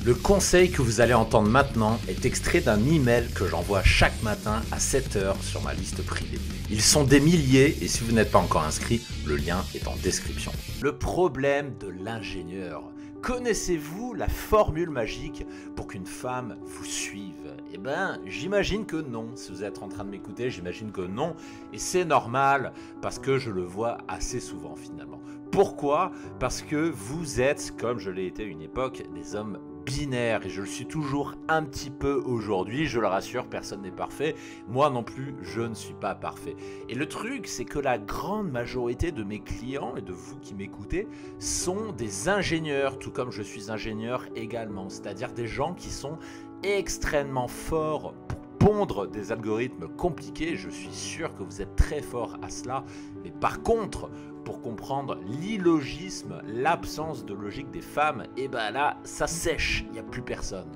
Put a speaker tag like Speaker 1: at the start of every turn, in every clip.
Speaker 1: Le conseil que vous allez entendre maintenant est extrait d'un email que j'envoie chaque matin à 7 h sur ma liste privée. Ils sont des milliers et si vous n'êtes pas encore inscrit, le lien est en description. Le problème de l'ingénieur. Connaissez-vous la formule magique pour qu'une femme vous suive? Eh ben, j'imagine que non. Si vous êtes en train de m'écouter, j'imagine que non. Et c'est normal parce que je le vois assez souvent finalement. Pourquoi? Parce que vous êtes, comme je l'ai été à une époque, des hommes binaire et je le suis toujours un petit peu aujourd'hui, je le rassure, personne n'est parfait, moi non plus je ne suis pas parfait. Et le truc c'est que la grande majorité de mes clients et de vous qui m'écoutez sont des ingénieurs, tout comme je suis ingénieur également, c'est-à-dire des gens qui sont extrêmement forts pour pondre des algorithmes compliqués, je suis sûr que vous êtes très fort à cela, mais par contre, pour comprendre l'illogisme, l'absence de logique des femmes, et ben là, ça sèche, il n'y a plus personne.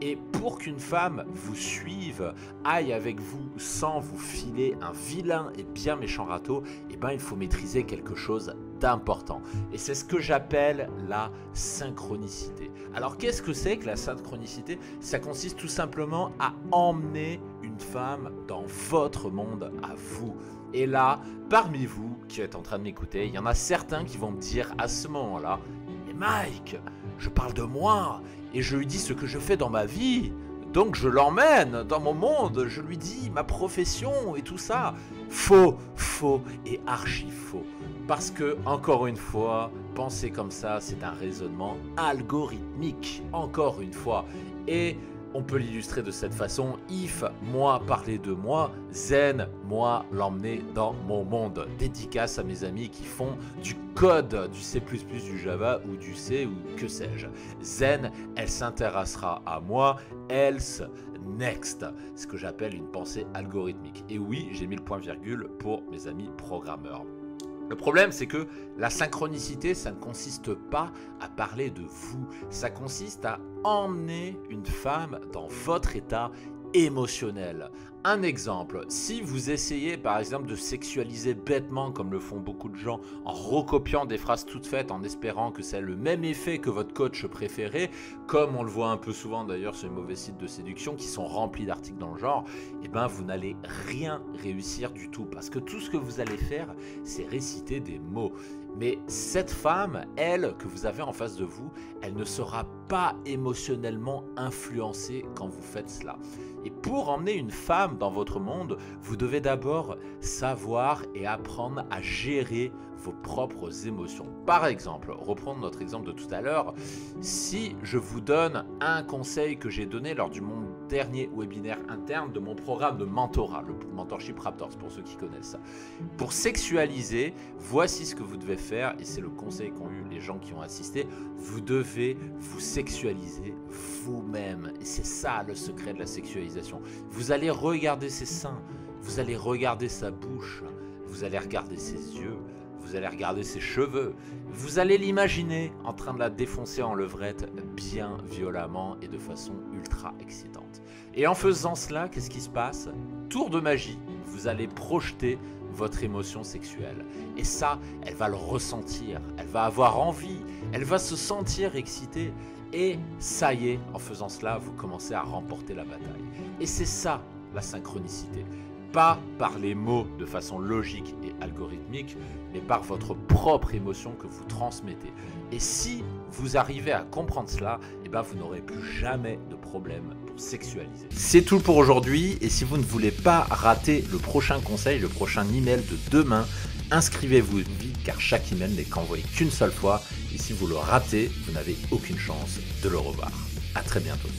Speaker 1: Et pour qu'une femme vous suive, aille avec vous sans vous filer un vilain et bien méchant râteau, et ben il faut maîtriser quelque chose d'important. Et c'est ce que j'appelle la synchronicité. Alors qu'est-ce que c'est que la synchronicité? Ça consiste tout simplement à emmener une femme dans votre monde à vous. Et là, parmi vous qui êtes en train de m'écouter, il y en a certains qui vont me dire à ce moment-là, mais Mike, je parle de moi et je lui dis ce que je fais dans ma vie. Donc je l'emmène dans mon monde, je lui dis ma profession et tout ça. Faux, faux et archi faux. Parce que, encore une fois, penser comme ça, c'est un raisonnement algorithmique. Encore une fois. Et on peut l'illustrer de cette façon. If, moi, parler de moi. Zen, moi, l'emmener dans mon monde. Dédicace à mes amis qui font du code, du C++, du Java ou du C ou que sais-je. Zen, elle s'intéressera à moi. Else, next. Ce que j'appelle une pensée algorithmique. Et oui, j'ai mis le point-virgule pour mes amis programmeurs. Le problème, c'est que la synchronicité, ça ne consiste pas à parler de vous. Ça consiste à emmener une femme dans votre état émotionnel. Un exemple, si vous essayez par exemple de sexualiser bêtement comme le font beaucoup de gens en recopiant des phrases toutes faites en espérant que ça ait le même effet que votre coach préféré, comme on le voit un peu souvent d'ailleurs sur les mauvais sites de séduction qui sont remplis d'articles dans le genre, eh ben vous n'allez rien réussir du tout parce que tout ce que vous allez faire c'est réciter des mots. Mais cette femme, elle, que vous avez en face de vous, elle ne sera pas émotionnellement influencée quand vous faites cela. Et pour emmener une femme dans votre monde, vous devez d'abord savoir et apprendre à gérer vos propres émotions. Par exemple, reprendre notre exemple de tout à l'heure, si je vous donne un conseil que j'ai donné lors de mon dernier webinaire interne de mon programme de mentorat, le Mentorship Raptors pour ceux qui connaissent ça. Pour sexualiser, voici ce que vous devez faire, et c'est le conseil qu'ont eu les gens qui ont assisté, vous devez vous sexualiser vous-même. Et c'est ça le secret de la sexualisation. Vous allez regarder ses seins, vous allez regarder sa bouche, vous allez regarder ses yeux, vous allez regarder ses cheveux, vous allez l'imaginer en train de la défoncer en levrette bien violemment et de façon ultra excitante. Et en faisant cela, qu'est-ce qui se passe? Tour de magie, vous allez projeter votre émotion sexuelle. Et ça, elle va le ressentir, elle va avoir envie, elle va se sentir excitée. Et ça y est, en faisant cela, vous commencez à remporter la bataille. Et c'est ça, la synchronicité. Pas par les mots de façon logique et algorithmique, mais par votre propre émotion que vous transmettez. Et si vous arrivez à comprendre cela, eh ben vous n'aurez plus jamais de problème pour sexualiser. C'est tout pour aujourd'hui, et si vous ne voulez pas rater le prochain conseil, le prochain email de demain, inscrivez-vous vite car chaque email n'est qu'envoyé qu'une seule fois, et si vous le ratez, vous n'avez aucune chance de le revoir. À très bientôt.